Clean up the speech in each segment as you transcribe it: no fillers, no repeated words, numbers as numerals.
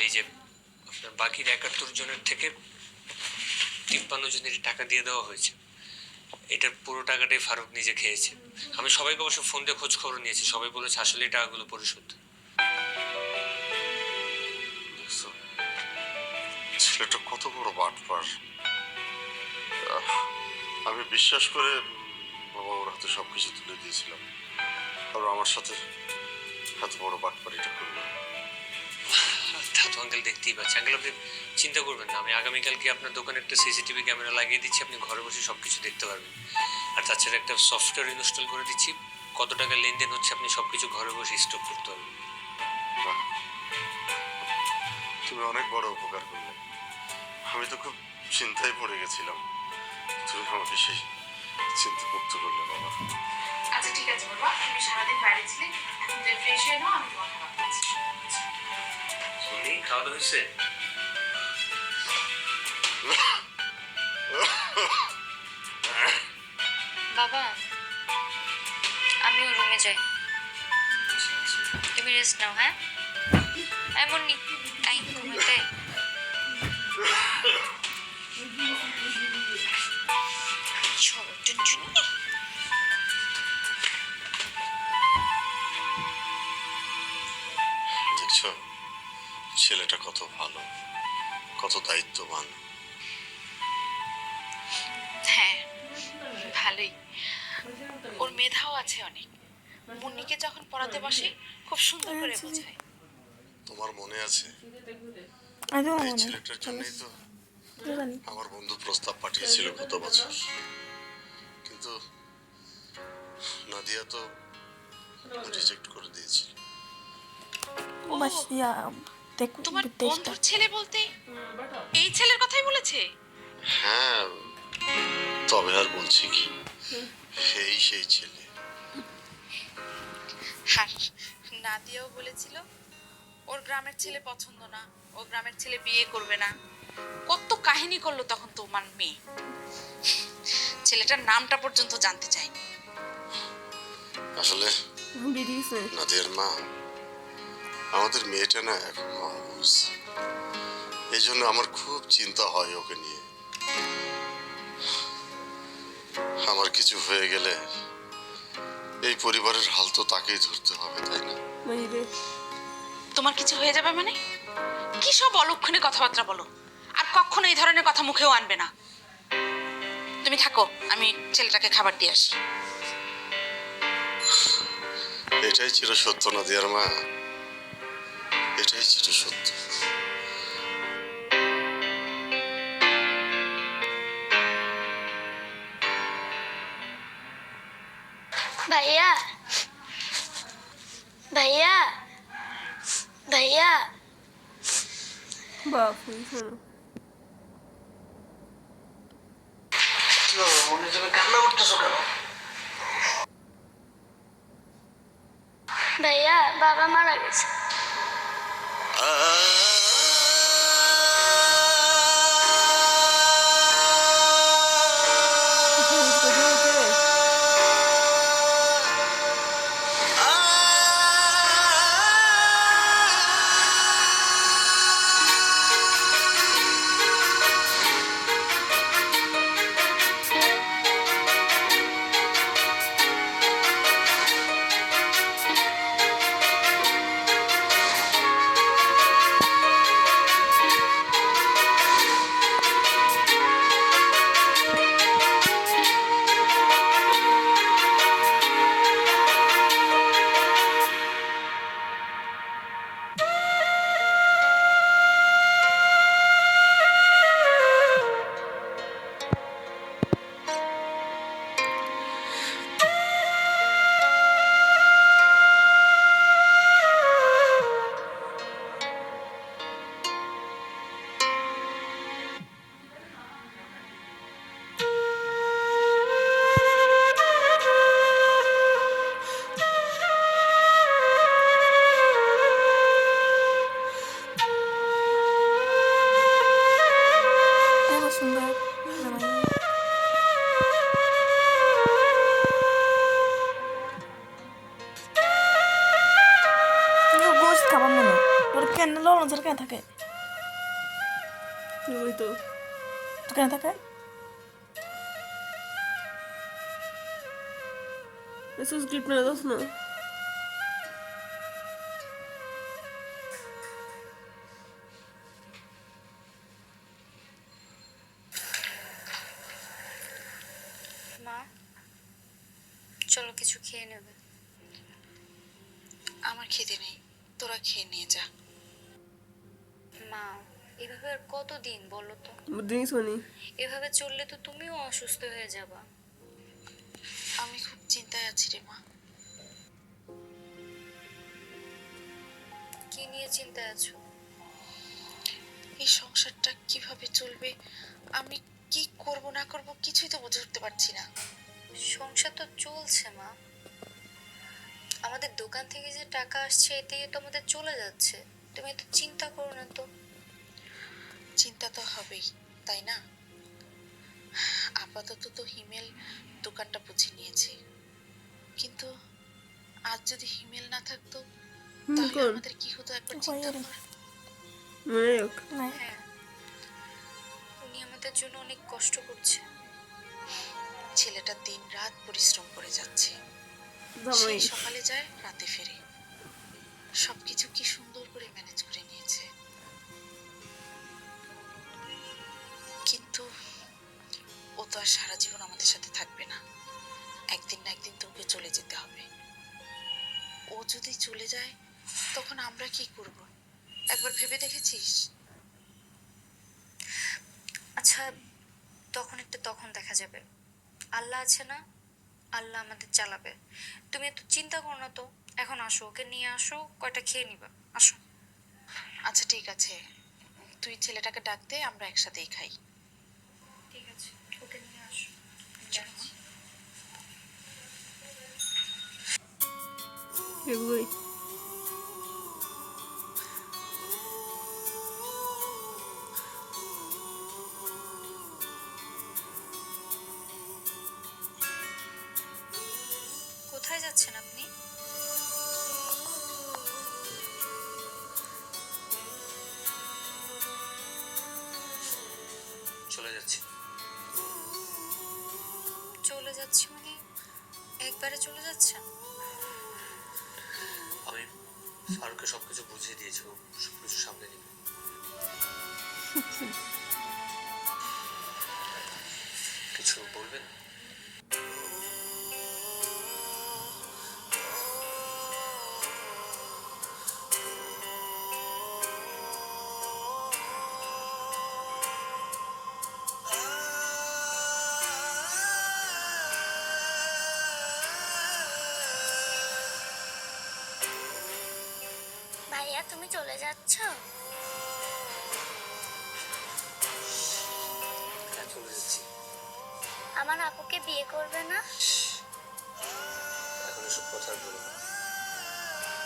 এই যে আপনার বাকি ৭১ জনের থেকে ৫৩ জনের টাকা দিয়ে দেওয়া হয়েছে। এটার পুরো টাকাটাই ফারুক নিজে খেয়েছে। আমি সবাইকে অবশ্য ফোন দিয়ে খোঁজ খবর নিয়েছি, সবাই বলেছে আসলে এই টাকাগুলো পরিশোধ। ছেলেটা কত বড় বাটপার! আমি বিশ্বাস করে বাবা ওর হাতে সবকিছু তুলে দিয়েছিলাম, আর আমার সাথে এত বড় বাটপারিটা করলো। তা তো আঙ্কেল দেখতেই পাচ্ছি। আঙ্কেল আপনি চিন্তা করবেন না, আমি আগামীকালকে আপনার দোকানে একটা সিসিটিভি ক্যামেরা লাগিয়ে দিচ্ছি, আপনি ঘরে বসে সবকিছু দেখতে পারবেন। আর তাছাড়া একটা সফটওয়্যার ইনস্টল করে দিচ্ছি, কত টাকা লেনদেন হচ্ছে আপনি সবকিছু ঘরে বসে স্টক করতে পারবেন। তুমি অনেক বড় উপকার করলে। আমি তো খুব চিন্তায় পড়ে গেছিলাম, তুমি আমাকে সেই চিন্তা মুক্ত করলে বাবা। আচ্ছা ঠিক আছে বাবা, তুমি সারাদিন বাইরে ছিলে, এখন যে ফ্রেশ হয়ে নাও, আমি তোমার খাবার খাচ্ছি। শুনি খাওয়া দাওয়া হয়েছে? বাবা আমিও রুমে যাই, তুমি রেস্ট নাও। হ্যাঁ এমন তাই ঘুমাতে দেখছো ছেলেটা কত ভালো, কত দায়িত্ববান। হ্যাঁ ভালোই, ওর মেধাও আছে অনেক। মুন্নিকে যখন পড়াতে বসে খুব সুন্দর করে বোঝায়। তোমার মনে আছে এই ছেলেটার জন্যই তো আমার বন্ধু প্রস্তাব পাঠিয়েছিল গত বছর, কিন্তু নাদিয়া তো রিজেক্ট করে দিয়েছিল। তোমার বন্ধুর ছেলে বলতে এই ছেলের কথাই বলেছে? হ্যাঁ, তবে আর বলছি কি, সেই ছেলে। আর নাদিয়াও বলেছিল ওর গ্রামের ছেলে পছন্দ না, ও গ্রামের ছেলে বিয়ে করবে না। কত কাহিনী করলো তখন তোমার মেয়ে, ছেলেটার নামটা পর্যন্ত জানতে চায়নি। আসলে নাদিয়ার মা, আমাদের মেয়েটা না এখন অবুঝ, এই জন্য আমার খুব চিন্তা হয় ওকে নিয়ে। আমার কিছু হয়ে গেলে এই পরিবারের হাল তো তাকেই ধরতে হবে, তাই না? তোমার কিছু হয়ে যাবে মানে? কি সব অলক্ষণে কথাবার্তা বলো, আর কখনো এই ধরনের কথা মুখেও আনবে না। তুমি থাকো, আমি ছেলেটাকে খাবার দিয়ে আসি। এটাই চির সত্য নাদিয়ার মা, এটাই চির সত্য। ভাইয়া ভাইয়া ভাইয়া ভাইয়া বাবা মারা গেছে। গোস্ত খাবার মনে তোর কেন লড়ন থাকে ওই তো তুই কেন তাকায় এসব স্ক্রিপ্ট না দোস না মা চলো কিছু খেয়ে নেবে। আমার খিদে নেই, তোরা খেয়ে নিয়ে যা। মা এভাবে আর কতদিন বলো তো? বুদ্ধি শোনি এভাবে চললে তো তুমিও অসুস্থ হয়ে যাবা। আমি খুব চিন্তায় আছি রে মা। কি নিয়ে চিন্তায় আছো? এই সংসারটা কিভাবে চলবে, আমি কি করব না করব কিছুই তো বুঝে উঠতে পারছি না। সংসার তো চলছে মা, আমাদের দোকান থেকে যে টাকা আসছে এতেই তো আমাদের চলে যাচ্ছে। তুমি এত চিন্তা করো না তো। চিন্তা তো হবেই, তাই না? আপাতত তো হিমেল দোকানটা বুঝে নিয়েছে, কিন্তু আজ যদি হিমেল না থাকতো তাহলে কোন? আমাদের কি হতো একবার চিন্তা কর। নায়ক হ্যাঁ, উনি আমাদের জন্য অনেক কষ্ট করছে। ছেলেটা দিন রাত পরিশ্রম করে যাচ্ছে, জামাই সেই সকালে যায় রাতে ফেরে, সবকিছু কি সুন্দর করে ম্যানেজ করে নিয়েছে। কিন্তু ও তো আর সারা জীবন আমাদের সাথে থাকবে না, একদিন না একদিন তো ওকে চলে যেতে হবে। ও যদি চলে যায় তখন আমরা কি করব, একবার ভেবে দেখেছিস? আচ্ছা, তখন একটা তখন দেখা যাবে। আল্লাহ আছে না, আল্লাহ আমাদের চালাবে। তুমি এত চিন্তা করো না তো। এখন আসো, ওকে নিয়ে আসো, কয়টা খেয়ে নিবা। আসো। আচ্ছা ঠিক আছে, তুই ছেলেটাকে ডাক দে, আমরা একসাথেই খাই। ঠিক আছে, ওকে নিয়ে আসো। চলো। এগুলোই কোথায় যাচ্ছেন আপনি? চলে যাচ্ছি। চলে যাচ্ছি মানে একবারে চলে যাচ্ছেন? আমি ফারুককে সবকিছু বুঝিয়ে দিয়েছি, ও সবকিছু সামনে নেবে। কিছু বলবেন? ভাইয়া তুমি চলে যাচ্ছ? হ্যাঁ, চলে যাচ্ছি। আমার আপুকে বিয়ে করবে না? এখন এসব কথা আর বলবো না।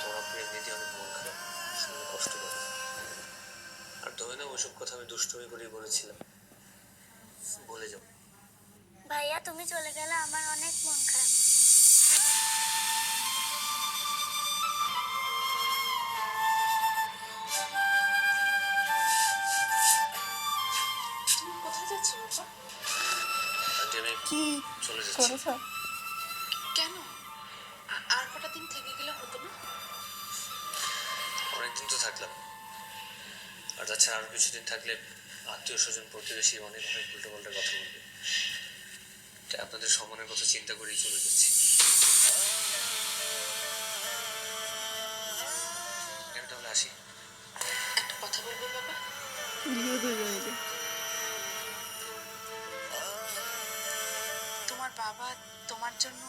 তোমার আপনি এমনিতে অনেক মন খারাপ, শুনে কষ্ট পাবে। আর ধরে না ওইসব কথা আমি দুষ্টুমি করেই বলেছিলাম, বলে যাও। ভাইয়া তুমি চলে গেলে আমার অনেক মন খারাপ। তুমি কোথায় যাচ্ছ বাবা? আন্টি আমি কি চলে যাচ্ছি। করেছ কেন? আর কটা দিন থেকে গেলে হতো না? অনেকদিন তো থাকলাম, আর তাছাড়া আরো কিছুদিন থাকলে আত্মীয় স্বজন প্রতিবেশী অনেক অনেক উল্টো পাল্টা কথা বলবে, তাই আপনাদের সম্মানের কথা চিন্তা করেই চলে যাচ্ছি। আমি তাহলে আসি। একটা কথা বলবো বাবা? বিয়ে করে যাবে তোমার বাবা তোমার জন্য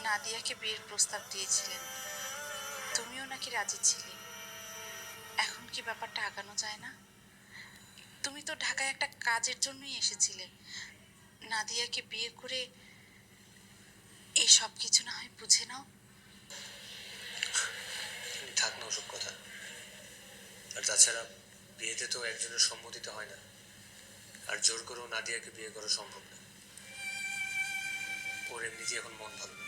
নাদিয়াকে বিয়ের প্রস্তাব দিয়েছিলেন, তুমিও নাকি রাজি ছিলে। এখন কি ব্যাপারটা আগানো যায় না? তুমি তো ঢাকায় একটা কাজের জন্যই এসেছিলে, নাদিয়াকে বিয়ে করে এই সব কিছু না হয় বুঝে নাও। থাক না ওসব কথা। আর তাছাড়া বিয়েতে তো একজনের সম্মতিতে হয় না, আর জোর করেও নাদিয়াকে বিয়ে করা সম্ভব না। ওর এমনিতেই এখন মন ভালো না,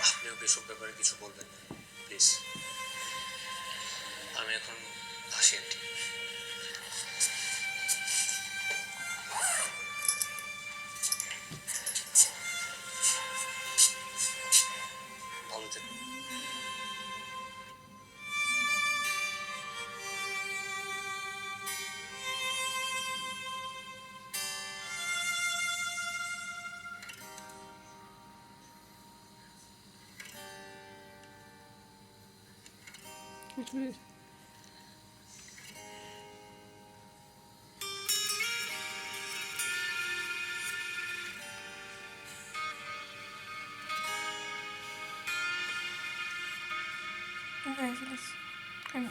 আপনিও এসব ব্যাপারে কিছু বলবেন না প্লিজ। আমি এখন আসি আন্টি।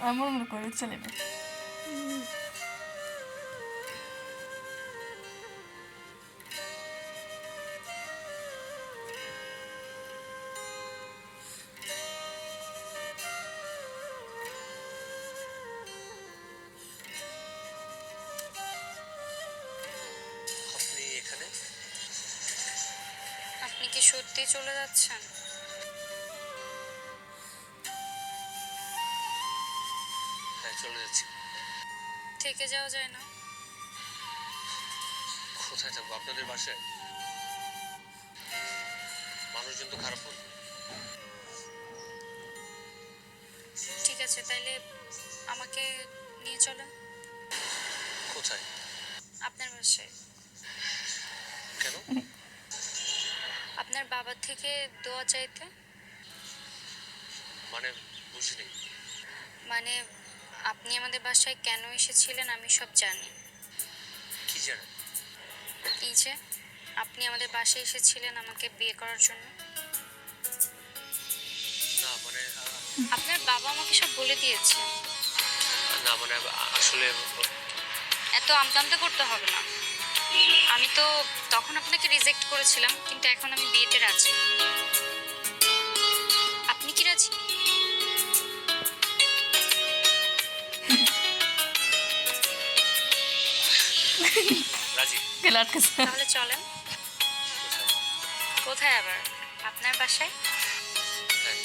আমার মনে করে চলে না আপনি এখানে? আপনি কি সত্যি চলে যাচ্ছেন? হ্যাঁ, চলে যাচ্ছি। থেকে যাওয়া যায় না? কোথায় থাকবো? আপনাদের বাসায়? মানুষজন তো খারাপ বলবে। ঠিক আছে, তাইলে আমাকে নিয়ে চলেন কোথায়? আপনার বাসায়। কেন? আপনার বাবার থেকে দোয়া চাইতে। মানে বুঝিনি। মানে আপনি আমাদের বাসায় কেন এসেছিলেন আমি সব জানি। কি জানেন? এই যে আপনি আমাদের বাসায় এসেছিলেন আমাকে বিয়ে করার জন্য। না মানে আপনার বাবা আমাকে সব বলে দিয়েছে। না মানে আসলে এত আমতামতা করতে হবে না। আমি তো তখন আপনাকে রিজেক্ট করেছিলাম, কিন্তু এখন আমি বিয়েতে রাজি। আপনি কি রাজি? রাজি। গেলে আটকেছে তাহলে চলেন। কোথায়? কোথায় আবার? আপনার বাসায়। হ্যাঁ।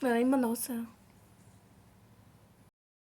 나 입만 나왔어요.